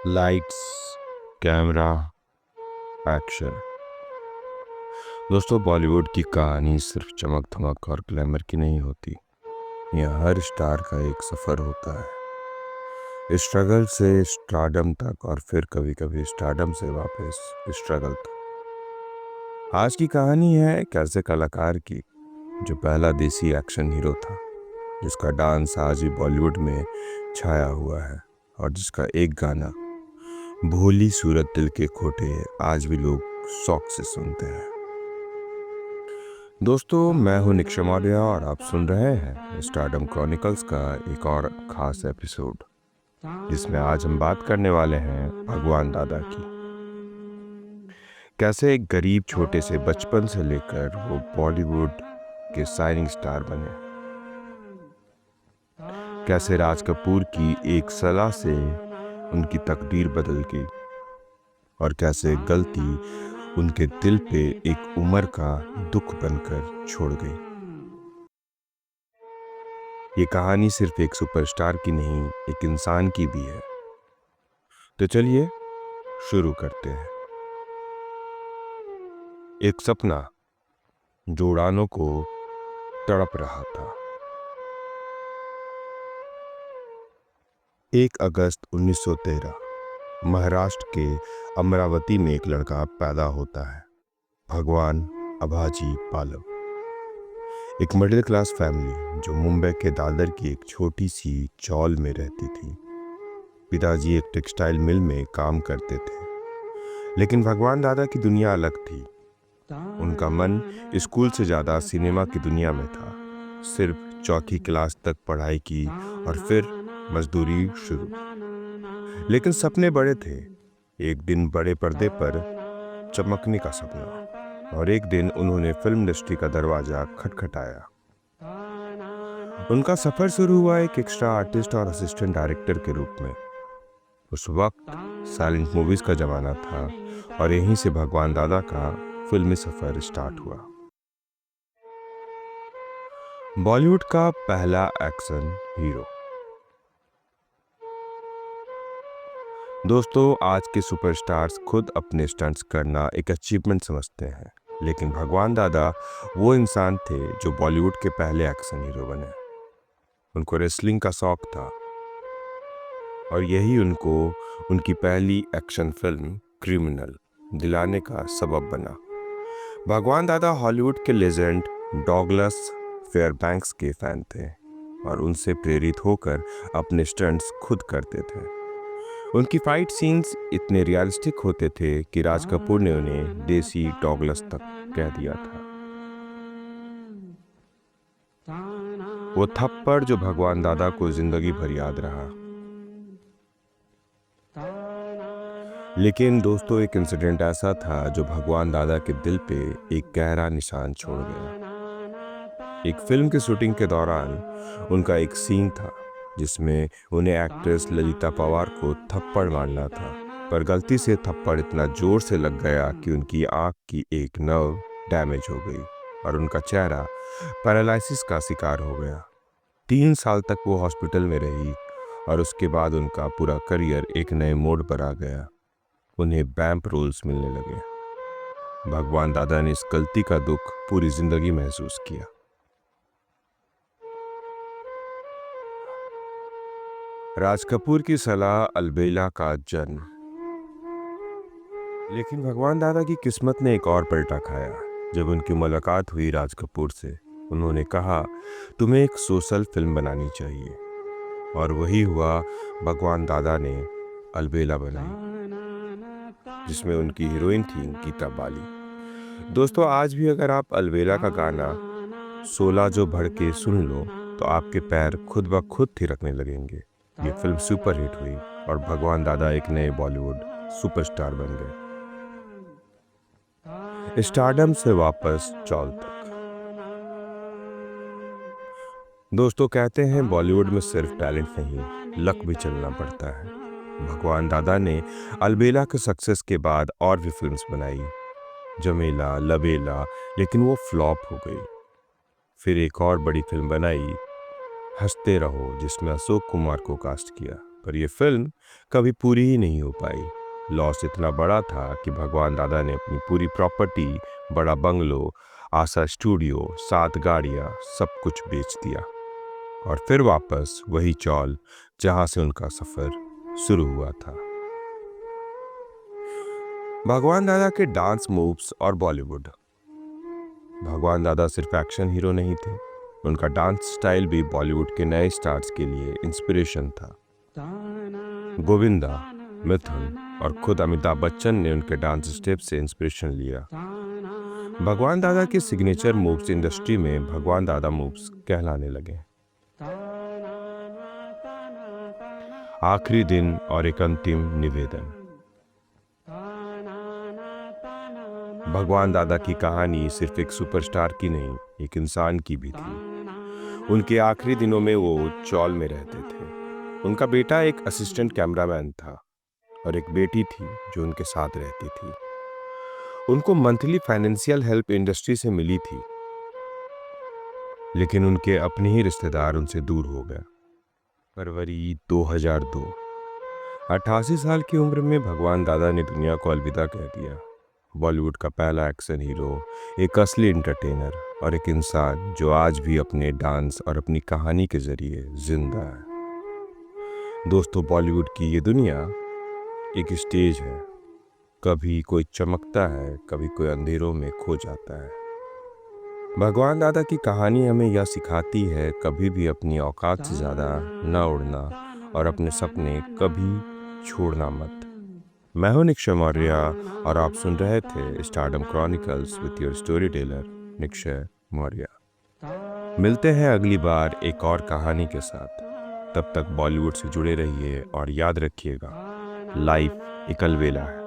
Lights, camera, action. दोस्तों, बॉलीवुड की कहानी सिर्फ चमक धमक और ग्लैमर की नहीं होती। यह हर स्टार का एक सफ़र होता है, स्ट्रगल से स्टारडम तक और फिर कभी कभी स्टारडम से वापस स्ट्रगल तक। आज की कहानी है एक ऐसे कलाकार की जो पहला देसी एक्शन हीरो था, जिसका डांस आज भी बॉलीवुड में छाया हुआ है और जिसका एक गाना भोली सूरत दिल के खोटे आज भी लोग शौक से सुनते हैं। दोस्तों, मैं हूं निक्षय मौर्य और आप सुन रहे हैं स्टारडम क्रॉनिकल्स का एक और खास एपिसोड, जिसमें आज हम बात करने वाले हैं भगवान दादा की। कैसे एक गरीब छोटे से बचपन से लेकर वो बॉलीवुड के शाइनिंग स्टार बने, कैसे राज कपूर की एक सलाह से उनकी तकदीर बदल गई और कैसे गलती उनके दिल पे एक उम्र का दुख बनकर छोड़ गई। ये कहानी सिर्फ एक सुपरस्टार की नहीं, एक इंसान की भी है। तो चलिए शुरू करते हैं। एक सपना जो उड़ानों को तड़प रहा था। 1 अगस्त 1913 महाराष्ट्र के अमरावती में एक लड़का पैदा होता है, भगवान अभाजी पालव। एक मिडिल क्लास फैमिली जो मुंबई के दादर की एक छोटी सी चौल में रहती थी। पिताजी एक टेक्सटाइल मिल में काम करते थे, लेकिन भगवान दादा की दुनिया अलग थी। उनका मन स्कूल से ज़्यादा सिनेमा की दुनिया में था। सिर्फ चौथी क्लास तक पढ़ाई की और फिर मजदूरी शुरू। लेकिन सपने बड़े थे। एक दिन बड़े पर्दे पर चमकने का सपना, और एक दिन उन्होंने फिल्म इंडस्ट्री का दरवाजा खटखटाया। उनका सफर शुरू हुआ एक एक्स्ट्रा आर्टिस्ट और असिस्टेंट डायरेक्टर के रूप में। उस वक्त साइलेंट मूवीज का जमाना था और यहीं से भगवान दादा का फिल्मी सफर स्टार्ट हुआ। बॉलीवुड का पहला एक्शन हीरो। दोस्तों, आज के सुपरस्टार्स खुद अपने स्टंट्स करना एक अचीवमेंट समझते हैं, लेकिन भगवान दादा वो इंसान थे जो बॉलीवुड के पहले एक्शन हीरो बने। उनको रेसलिंग का शौक था और यही उनको उनकी पहली एक्शन फिल्म क्रिमिनल दिलाने का सबब बना। भगवान दादा हॉलीवुड के लेजेंड डॉगलस फेयरबैंक्स के फैन थे और उनसे प्रेरित होकर अपने स्टंट्स खुद करते थे। उनकी फाइट सीन्स इतने रियलिस्टिक होते थे कि राज कपूर ने उन्हें देसी डॉगलस तक कह दिया था। वो थप्पड़ जो भगवान दादा को जिंदगी भर याद रहा। लेकिन दोस्तों, एक इंसिडेंट ऐसा था जो भगवान दादा के दिल पे एक गहरा निशान छोड़ गया। एक फिल्म की शूटिंग के दौरान उनका एक सीन था जिसमें उन्हें एक्ट्रेस ललिता पवार को थप्पड़ मारना था, पर गलती से थप्पड़ इतना जोर से लग गया कि उनकी आंख की एक नर्व डैमेज हो गई और उनका चेहरा पैरालिसिस का शिकार हो गया। 3 साल तक वो हॉस्पिटल में रही और उसके बाद उनका पूरा करियर एक नए मोड़ पर आ गया। उन्हें वैम्प रोल्स मिलने लगे। भगवान दादा ने इस गलती का दुख पूरी जिंदगी महसूस किया। राज कपूर की सलाह, अलबेला का जन्म। लेकिन भगवान दादा की किस्मत ने एक और पलटा खाया। जब उनकी मुलाकात हुई राज कपूर से, उन्होंने कहा, तुम्हें एक सोशल फिल्म बनानी चाहिए। और वही हुआ। भगवान दादा ने अलबेला बनाई, जिसमें उनकी हीरोइन थी गीता बाली। दोस्तों, आज भी अगर आप अलबेला का गाना 16 जो भड़के सुन लो तो आपके पैर खुद ब खुद थिरकने लगेंगे। ये फिल्म सुपरहिट हुई और भगवान दादा एक नए बॉलीवुड सुपरस्टार बन गए, स्टारडम से वापस चौल तक। दोस्तों, कहते हैं बॉलीवुड में सिर्फ टैलेंट नहीं, लक भी चलना पड़ता है। भगवान दादा ने अलबेला के सक्सेस के बाद और भी फिल्म्स बनाई, जमेला, लबेला, लेकिन वो फ्लॉप हो गई। फिर एक और बड़ी फिल्म बनाई, हंसते रहो, जिसमें अशोक कुमार को कास्ट किया। पर यह फिल्म कभी पूरी ही नहीं हो पाई। लॉस इतना बड़ा था कि भगवान दादा ने अपनी पूरी प्रॉपर्टी, बड़ा बंगलो, आशा स्टूडियो, 7 गाड़ियां, सब कुछ बेच दिया और फिर वापस वही चौल जहां से उनका सफर शुरू हुआ था। भगवान दादा के डांस मूव्स और बॉलीवुड। भगवान दादा सिर्फ एक्शन हीरो नहीं थे, उनका डांस स्टाइल भी बॉलीवुड के नए स्टार्स के लिए इंस्पिरेशन था। गोविंदा, मिथुन और खुद अमिताभ बच्चन ने उनके डांस स्टेप से इंस्पिरेशन लिया। भगवान दादा के सिग्नेचर मूव्स इंडस्ट्री में भगवान दादा मूव्स कहलाने लगे। आखिरी दिन और एक अंतिम निवेदन। भगवान दादा की कहानी सिर्फ एक सुपरस्टार की नहीं, एक इंसान की भी थी। उनके आखिरी दिनों में वो चौल में रहते थे। उनका बेटा एक असिस्टेंट कैमरामैन था और एक बेटी थी जो उनके साथ रहती थी। उनको मंथली फाइनेंशियल हेल्प इंडस्ट्री से मिली थी, लेकिन उनके अपने ही रिश्तेदार उनसे दूर हो गए। फरवरी 2002, 88 साल की उम्र में भगवान दादा ने दुनिया को अलविदा कह दिया। बॉलीवुड का पहला एक्शन हीरो, एक असली एंटरटेनर और एक इंसान जो आज भी अपने डांस और अपनी कहानी के जरिए जिंदा है। दोस्तों, बॉलीवुड की ये दुनिया एक स्टेज है। कभी कोई चमकता है, कभी कोई अंधेरों में खो जाता है। भगवान दादा की कहानी हमें यह सिखाती है, कभी भी अपनी औकात से ज़्यादा न उड़ना और अपने सपने कभी छोड़ना मत। मैं हूं निक्षय मौर्य और आप सुन रहे थे stardom chronicles with your story teller Nikshay Maurya. मिलते हैं अगली बार एक और कहानी के साथ। तब तक बॉलीवुड से जुड़े रहिए और याद रखिएगा, लाइफ एक अलवेला है।